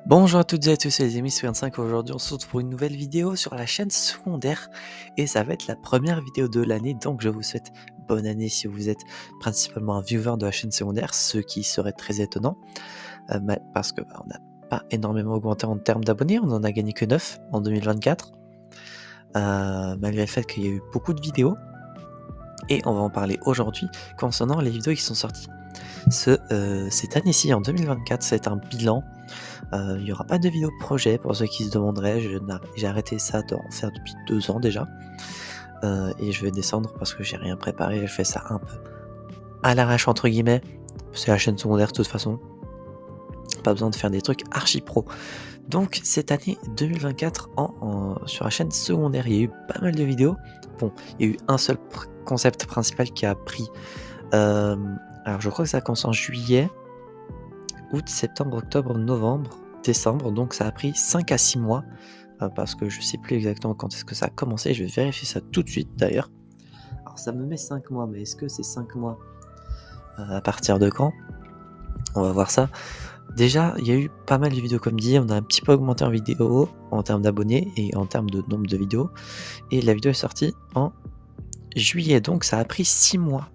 Bonjour à toutes et à tous, c'est les amis 25. Aujourd'hui, on se retrouve pour une nouvelle vidéo sur la chaîne secondaire et ça va être la première vidéo de l'année. Donc, je vous souhaite bonne année si vous êtes principalement un viewer de la chaîne secondaire, ce qui serait très étonnant parce que on n'a pas énormément augmenté en termes d'abonnés. On en a gagné que 9 en 2024, malgré le fait qu'il y a eu beaucoup de vidéos. Et on va en parler aujourd'hui concernant les vidéos qui sont sorties cette année-ci, en 2024. C'est un bilan. Il n'y aura pas de vidéo projet pour ceux qui se demanderaient. J'ai arrêté ça d'en faire depuis 2 ans déjà. Et je vais descendre parce que j'ai rien préparé. J'ai fait ça un peu à l'arrache entre guillemets. C'est la chaîne secondaire de toute façon. Pas besoin de faire des trucs archi pro. Donc cette année 2024 sur la chaîne secondaire, il y a eu pas mal de vidéos. Bon, il y a eu un seul concept principal qui a pris. Alors je crois que ça commence en juillet, août, septembre, octobre, novembre, décembre. Donc ça a pris 5 à 6 mois. Parce que je sais plus exactement quand est-ce que ça a commencé. Je vais vérifier ça tout de suite d'ailleurs. Alors ça me met 5 mois, mais est-ce que c'est 5 mois à partir de quand? On va voir ça. Déjà, il y a eu pas mal de vidéos comme dit. On a un petit peu augmenté en vidéo, en termes d'abonnés et en termes de nombre de vidéos. Et la vidéo est sortie en juillet, donc ça a pris 6 mois.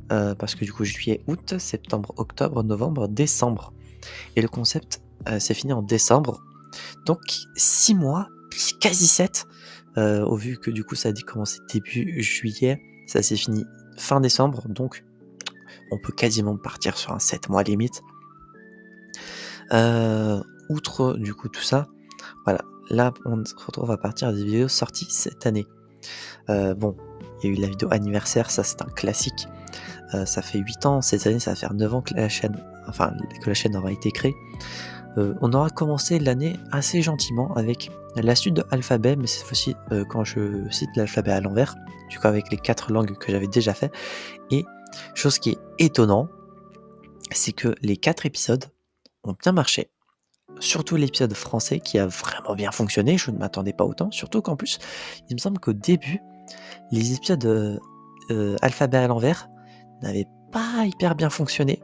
Parce que du coup, juillet, août, septembre, octobre, novembre, décembre. Et le concept s'est fini en décembre. Donc 6 mois, quasi 7, au vu que du coup ça a dû commencer début juillet, ça s'est fini fin décembre, donc on peut quasiment partir sur un 7 mois limite. Outre du coup tout ça, voilà, là on se retrouve à partir des vidéos sorties cette année. Bon, il y a eu la vidéo anniversaire, ça c'est un classique. Ça fait 8 ans, cette année ça va faire 9 ans que la chaîne aura été créée. On aura commencé l'année assez gentiment avec la suite de Alphabet, mais cette fois-ci quand je cite l'alphabet à l'envers, du coup avec les 4 langues que j'avais déjà fait. Et chose qui est étonnant, c'est que les 4 épisodes ont bien marché. Surtout l'épisode français qui a vraiment bien fonctionné, je ne m'attendais pas autant, surtout qu'en plus, il me semble qu'au début, les épisodes alphabet à l'envers n'avaient pas hyper bien fonctionné.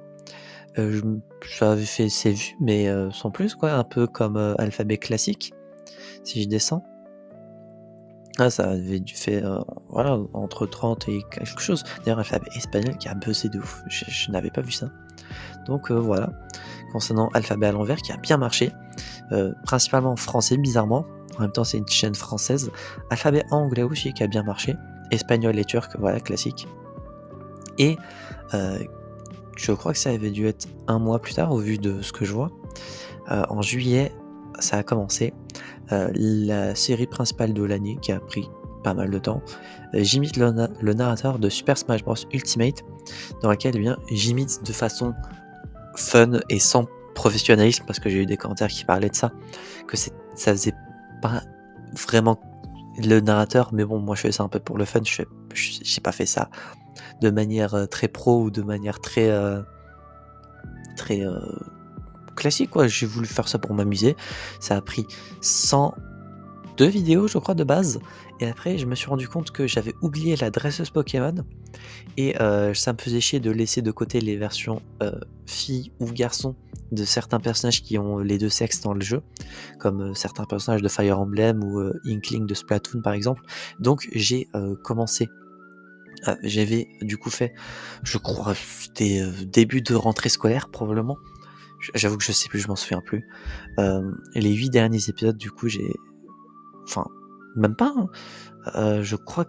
Ça avait fait ses vues, mais sans plus quoi, un peu comme alphabet classique. Si je descends, ça avait dû faire voilà, entre 30 et quelque chose. D'ailleurs, alphabet espagnol qui a buzzé de ouf, je n'avais pas vu ça. Donc voilà, concernant alphabet à l'envers qui a bien marché, principalement en français bizarrement. En même temps, c'est une chaîne française. Alphabet anglais aussi qui a bien marché. Espagnol et turc, voilà, classique. Et je crois que ça avait dû être un mois plus tard au vu de ce que je vois. En juillet, ça a commencé. La série principale de l'année qui a pris pas mal de temps. J'imite le narrateur de Super Smash Bros Ultimate, dans laquelle eh bien, j'imite de façon fun et sans professionnalisme, parce que j'ai eu des commentaires qui parlaient de ça, que ça faisait pas vraiment le narrateur, mais bon, moi je fais ça un peu pour le fun, j'ai pas fait ça de manière très pro ou de manière très classique quoi, j'ai voulu faire ça pour m'amuser. Ça a pris 102 vidéos je crois de base, et après je me suis rendu compte que j'avais oublié la dresseuse Pokémon, et ça me faisait chier de laisser de côté les versions filles ou garçons de certains personnages qui ont les 2 sexes dans le jeu, comme certains personnages de Fire Emblem ou Inkling de Splatoon par exemple. Donc j'ai commencé, j'avais du coup fait, je crois c'était début de rentrée scolaire probablement. J'avoue que je sais plus, je m'en souviens plus. Les 8 derniers épisodes du coup enfin même pas, hein. Je crois,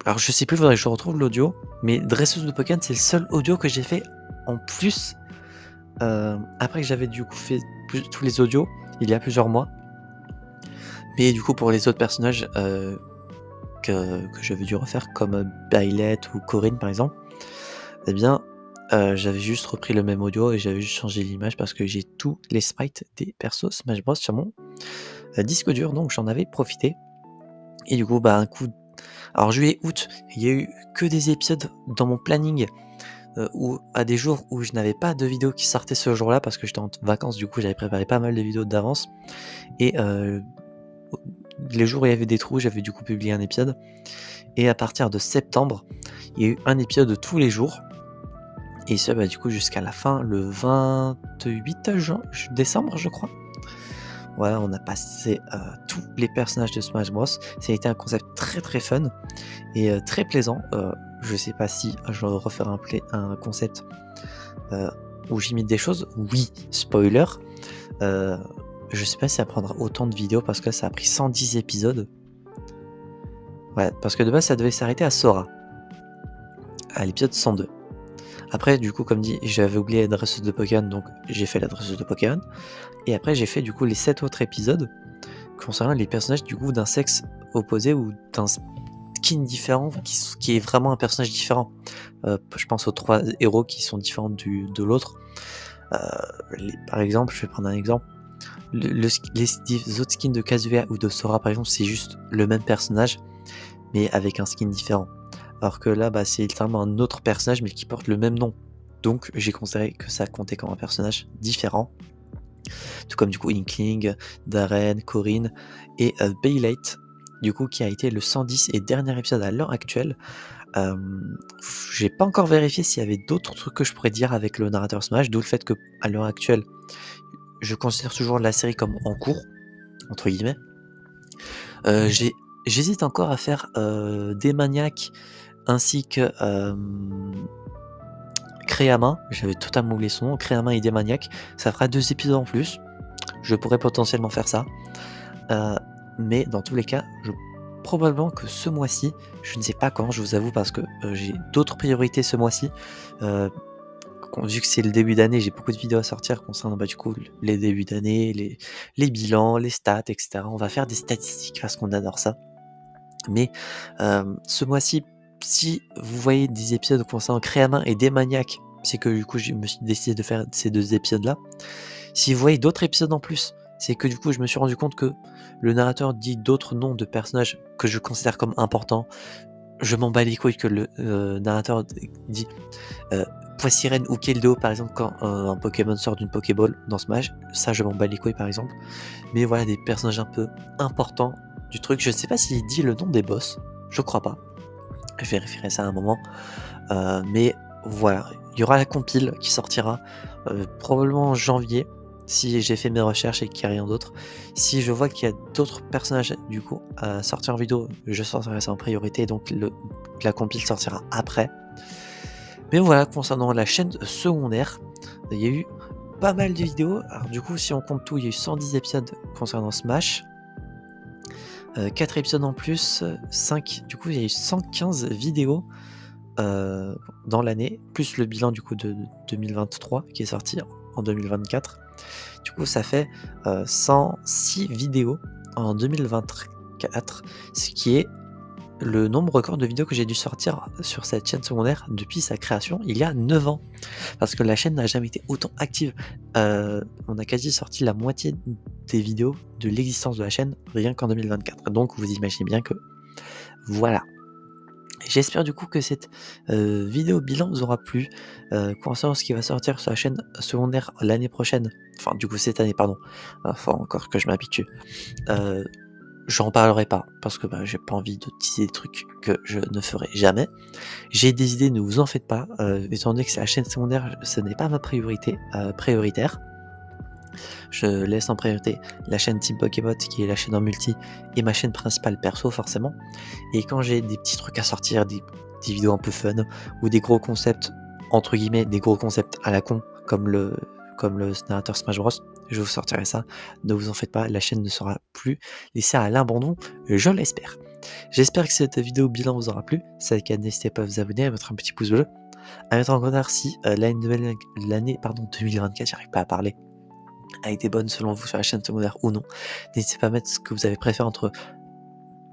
alors je sais plus, faudrait que je retrouve l'audio, mais dresseuse de Pokémon c'est le seul audio que j'ai fait en plus, après que j'avais du coup fait tous les audios il y a plusieurs mois. Mais du coup pour les autres personnages que j'avais dû refaire comme Byleth ou Corinne par exemple, eh bien j'avais juste repris le même audio et j'avais juste changé l'image parce que j'ai tous les sprites des persos Smash Bros sur mon disque dur, donc j'en avais profité. Et du coup bah un coup, alors juillet, août, il y a eu que des épisodes dans mon planning, ou à des jours où je n'avais pas de vidéo qui sortait ce jour-là parce que j'étais en vacances, du coup j'avais préparé pas mal de vidéos d'avance. Et les jours où il y avait des trous, j'avais du coup publié un épisode. Et à partir de septembre, il y a eu un épisode tous les jours. Et ça, bah, du coup, jusqu'à la fin, le 28 décembre, je crois. Voilà, on a passé tous les personnages de Smash Bros. Ça a été un concept très très fun et très plaisant. Je sais pas si je referai un concept où j'imite des choses. Oui, spoiler. Je sais pas si ça prendra autant de vidéos parce que ça a pris 110 épisodes. Ouais, parce que de base ça devait s'arrêter à Sora, à l'épisode 102. Après, du coup, comme dit, j'avais oublié la dresseuse de Pokémon, donc j'ai fait la dresseuse de Pokémon. Et après, j'ai fait du coup les 7 autres épisodes concernant les personnages du coup d'un sexe opposé ou d'un skin différent qui est vraiment un personnage différent. Je pense aux 3 héros qui sont différents de l'autre. Par exemple, je vais prendre un exemple. Les autres skins de Kazuya ou de Sora, par exemple, c'est juste le même personnage, mais avec un skin différent. Alors que là, c'est littéralement un autre personnage, mais qui porte le même nom. Donc, j'ai considéré que ça comptait comme un personnage différent. Tout comme du coup Inkling, Darren, Corinne et Baylite, du coup qui a été le 110 et dernier épisode à l'heure actuelle. J'ai pas encore vérifié s'il y avait d'autres trucs que je pourrais dire avec le narrateur Smash, d'où le fait que à l'heure actuelle, je considère toujours la série comme en cours, entre guillemets. J'hésite encore à faire des maniaques ainsi que Créama, j'avais totalement oublié son nom, Créama et des maniaques, ça fera 2 épisodes en plus. Je pourrais potentiellement faire ça. Mais dans tous les cas, probablement que ce mois-ci, je ne sais pas quand, je vous avoue, parce que j'ai d'autres priorités ce mois-ci. Vu que c'est le début d'année, j'ai beaucoup de vidéos à sortir concernant du coup les débuts d'année, les bilans, les stats, etc. On va faire des statistiques parce qu'on adore ça. Mais ce mois-ci, si vous voyez des épisodes concernant Créamin et des maniaques, c'est que du coup je me suis décidé de faire ces 2 épisodes-là. Si vous voyez d'autres épisodes en plus, c'est que du coup je me suis rendu compte que le narrateur dit d'autres noms de personnages que je considère comme importants. Je m'en bats les couilles que le narrateur dit Poissirène ou Keldeo par exemple quand un Pokémon sort d'une Pokéball dans Smash. Ça je m'en bats les couilles par exemple. Mais voilà des personnages un peu importants du truc. Je ne sais pas s'il dit le nom des boss. Je crois pas. Je vérifierai ça à un moment. Mais voilà, il y aura la compile qui sortira probablement en janvier, si j'ai fait mes recherches et qu'il n'y a rien d'autre. Si je vois qu'il y a d'autres personnages du coup à sortir en vidéo, je sortirai ça en priorité, donc la compile sortira après. Mais voilà, concernant la chaîne secondaire, il y a eu pas mal de vidéos. Alors du coup, si on compte tout, il y a eu 110 épisodes concernant Smash. 4 épisodes en plus, 5, du coup il y a eu 115 vidéos dans l'année, plus le bilan du coup de 2023 qui est sorti en 2024. Du coup, ça fait 106 vidéos en 2024, ce qui est le nombre record de vidéos que j'ai dû sortir sur cette chaîne secondaire depuis sa création il y a 9 ans. Parce que la chaîne n'a jamais été autant active. On a quasi sorti la moitié des vidéos de l'existence de la chaîne rien qu'en 2024. Donc vous imaginez bien que voilà. J'espère du coup que cette vidéo bilan vous aura plu, concernant ce qui va sortir sur la chaîne secondaire l'année prochaine, enfin du coup cette année pardon, faut encore que je m'habitue. J'en parlerai pas parce que j'ai pas envie de teaser des trucs que je ne ferai jamais. J'ai des idées, ne vous en faites pas, étant donné que c'est la chaîne secondaire, ce n'est pas ma priorité prioritaire. Je laisse en priorité la chaîne Team Pokébot qui est la chaîne en multi et ma chaîne principale perso forcément. Et quand j'ai des petits trucs à sortir, des vidéos un peu fun ou des gros concepts, entre guillemets, des gros concepts à la con comme le narrateur Smash Bros, je vous sortirai ça. Ne vous en faites pas, la chaîne ne sera plus laissée à l'abandon, je l'espère. J'espère que cette vidéo bilan vous aura plu. Si c'est le cas, n'hésitez pas à vous abonner, à mettre un petit pouce bleu, à mettre en commentaire si l'année 2024, j'arrive pas à parler, a été bonne selon vous sur la chaîne secondaire ou non. N'hésitez pas à mettre ce que vous avez préféré entre...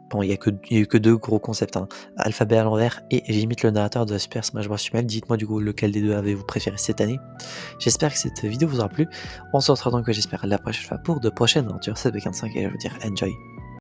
Bon, il y a eu que 2 gros concepts, hein. Alphabet à l'envers et j'imite le narrateur de Super Smash Bros. Ultimate. Dites-moi du coup lequel des deux avez-vous préféré cette année. J'espère que cette vidéo vous aura plu. On se retrouve donc, j'espère, la prochaine fois pour de prochaines aventures. C'est B45 et je veux dire enjoy.